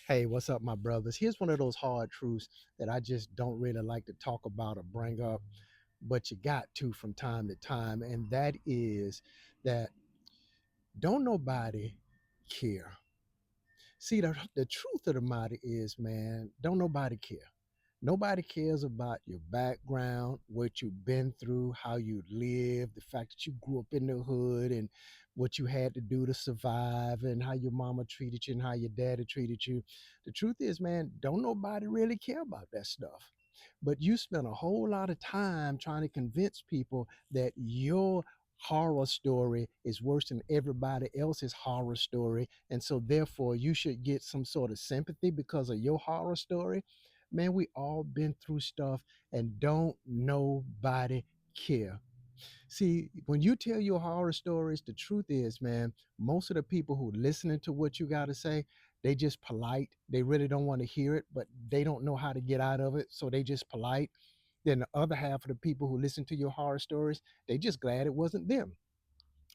Hey, what's up, my brothers? Here's one of those hard truths that I just don't really like to talk about or bring up, but you got to from time to time. And that is that don't nobody care. See, the truth of the matter is, man, don't nobody care. Nobody cares about your background, what you've been through, how you live, the fact that you grew up in the hood and what you had to do to survive and how your mama treated you and how your daddy treated you. The truth is, man, don't nobody really care about that stuff. But you spend a whole lot of time trying to convince people that your horror story is worse than everybody else's horror story. And so, therefore, you should get some sort of sympathy because of your horror story. Man, we all been through stuff and don't nobody care. See, when you tell your horror stories, the truth is, man, most of the people who listening to what you got to say, they just polite. They really don't want to hear it, but they don't know how to get out of it, so they just polite. Then the other half of the people who listen to your horror stories, they just glad it wasn't them,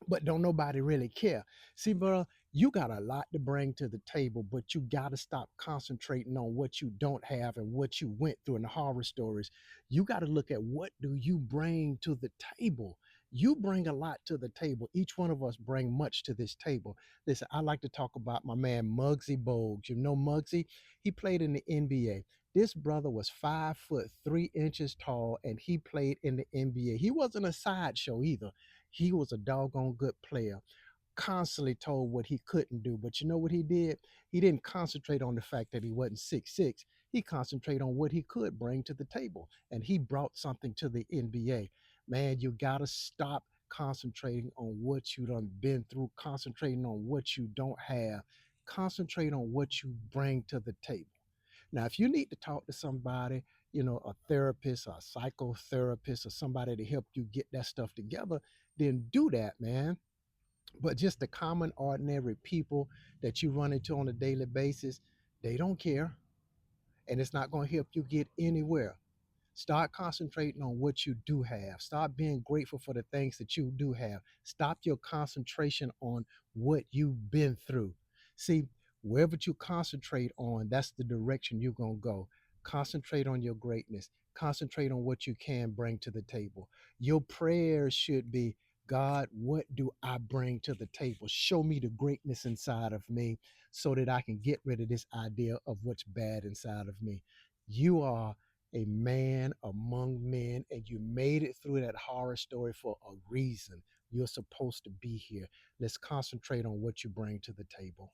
but don't nobody really care. See, bro, you got a lot to bring to the table, but you got to stop concentrating on what you don't have and what you went through in the horror stories. You got to look at what do you bring to the table. You bring a lot to the table. Each one of us bring much to this table. Listen, I like to talk about my man Muggsy Bogues. You know Muggsy? He played in the NBA. This brother was 5'3" tall, and he played in the NBA. He wasn't a sideshow either. He was a doggone good player, constantly told what he couldn't do. But you know what he did? He didn't concentrate on the fact that he wasn't 6'6". He concentrated on what he could bring to the table. And he brought something to the NBA. Man, you gotta stop concentrating on what you done been through, concentrating on what you don't have. Concentrate on what you bring to the table. Now, if you need to talk to somebody, a therapist or a psychotherapist or somebody to help you get that stuff together, then do that, man. But just the common, ordinary people that you run into on a daily basis, they don't care. And it's not going to help you get anywhere. Start concentrating on what you do have. Start being grateful for the things that you do have. Stop your concentration on what you've been through. See, wherever you concentrate on, that's the direction you're going to go. Concentrate on your greatness. Concentrate on what you can bring to the table. Your prayers should be, God, what do I bring to the table? Show me the greatness inside of me so that I can get rid of this idea of what's bad inside of me. You are a man among men, and you made it through that horror story for a reason. You're supposed to be here. Let's concentrate on what you bring to the table.